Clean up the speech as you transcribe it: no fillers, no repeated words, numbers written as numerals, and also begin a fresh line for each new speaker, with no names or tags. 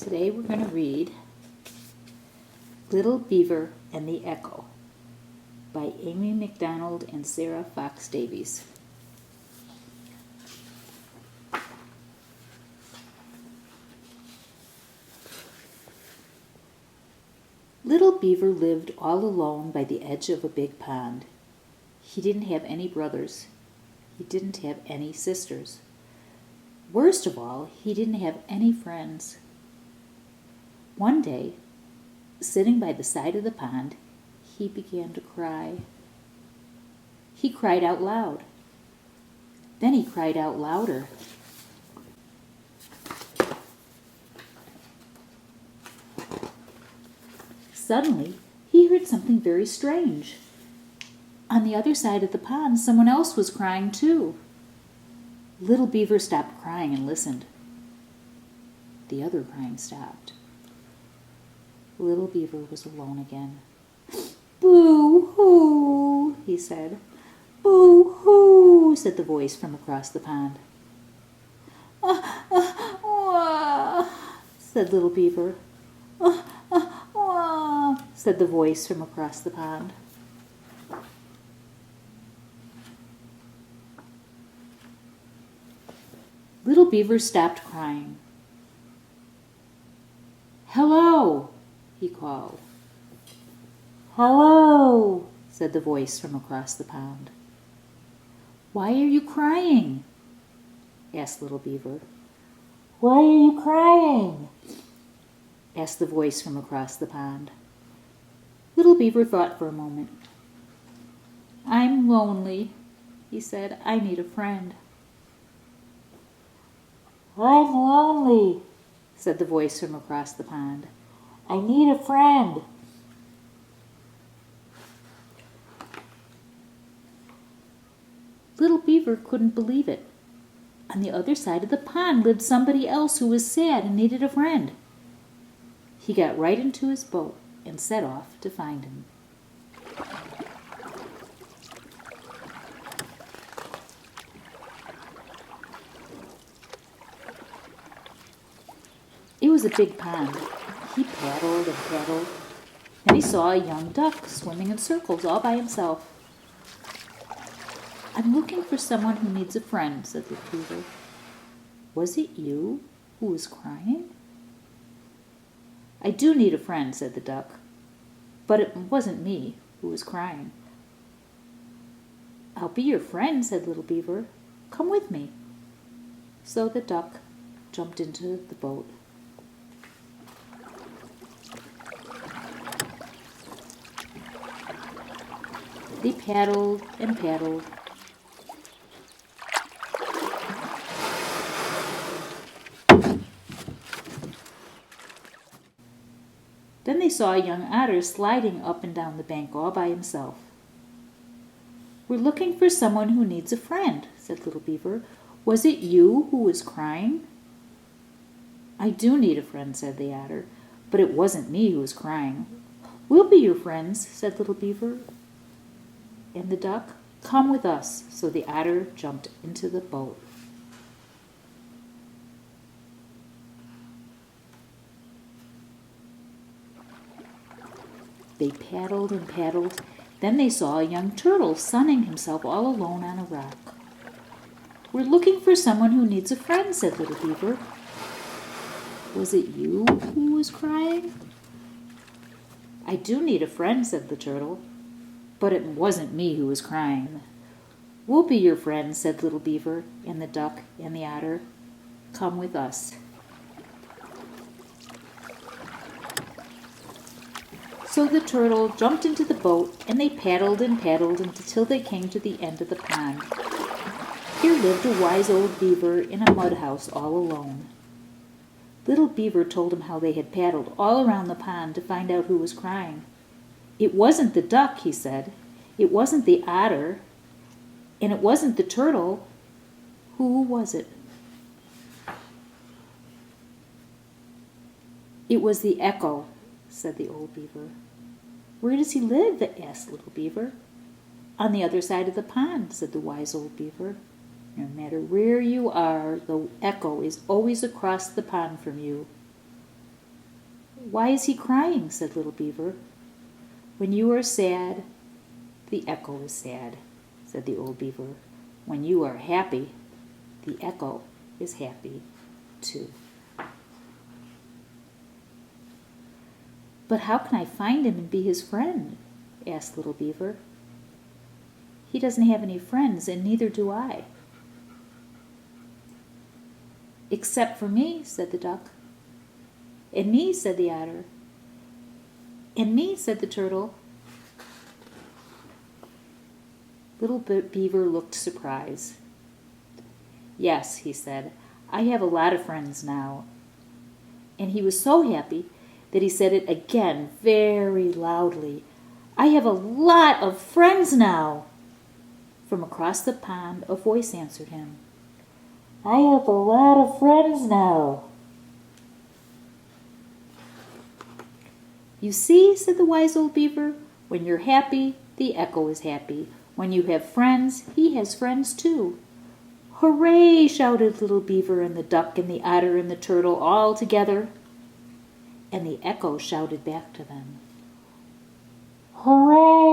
Today we're going to read Little Beaver and the Echo by Amy MacDonald and Sarah Fox Davies. Little Beaver lived all alone by the edge of a big pond. He didn't have any brothers. He didn't have any sisters. Worst of all, he didn't have any friends. One day, sitting by the side of the pond, he began to cry. He cried out loud. Then he cried out louder. Suddenly, he heard something very strange. On the other side of the pond, someone else was crying too. Little Beaver stopped crying and listened. The other crying stopped. Little Beaver was alone again. "Boo-hoo," he said. "Boo-hoo," said the voice from across the pond. Said Little Beaver. Said the voice from across the pond. Little Beaver stopped crying. "Hello," he called. "Hello," said the voice from across the pond. "Why are you crying?" asked Little Beaver. "Why are you crying?" asked the voice from across the pond. Little Beaver thought for a moment. "I'm lonely," he said. "I need a friend." "I'm lonely," said the voice from across the pond. "I need a friend." Little Beaver couldn't believe it. On the other side of the pond lived somebody else who was sad and needed a friend. He got right into his boat and set off to find him. It was a big pond. He paddled and paddled. Then he saw a young duck swimming in circles all by himself. "I'm looking for someone who needs a friend," said the Beaver. "Was it you who was crying?" "I do need a friend," said the duck. "But it wasn't me who was crying." "I'll be your friend," said Little Beaver. "Come with me." So the duck jumped into the boat. They paddled and paddled. Then they saw a young otter sliding up and down the bank all by himself. "We're looking for someone who needs a friend," said Little Beaver. "Was it you who was crying?" "I do need a friend," said the otter, "but it wasn't me who was crying." "We'll be your friends," said Little Beaver and the duck. "Come with us." So the otter jumped into the boat. They paddled and paddled. Then they saw a young turtle sunning himself all alone on a rock. "We're looking for someone who needs a friend," said Little Beaver. "Was it you who was crying?" "I do need a friend," said the turtle, "but it wasn't me who was crying." "We'll be your friends," said Little Beaver and the duck and the otter. "Come with us." So the turtle jumped into the boat, and they paddled and paddled until they came to the end of the pond. Here lived a wise old beaver in a mud house all alone. Little Beaver told him how they had paddled all around the pond to find out who was crying. "It wasn't the duck," he said. "It wasn't the otter. And it wasn't the turtle. Who was it?" "It was the echo," said the old beaver. "Where does he live?" asked Little Beaver. "On the other side of the pond," said the wise old beaver. No matter where you are, the echo is always across the pond from you. Why is he crying? Said little Beaver. When you are sad, the echo is sad, said the old Beaver. When you are happy, the echo is happy too. But how can I find him and be his friend? Asked little Beaver. He doesn't have any friends, and neither do I. Except for me, said the duck. And me, said the otter. And me, said the turtle. Little Beaver looked surprised. Yes, he said, I have a lot of friends now. And he was so happy that he said it again very loudly. I have a lot of friends now. From across the pond, a voice answered him. I have a lot of friends now. You see, said the wise old Beaver, when you're happy, the echo is happy. When you have friends, he has friends too. Hooray, shouted little Beaver and the duck and the otter and the turtle all together. And the echo shouted back to them. Hooray!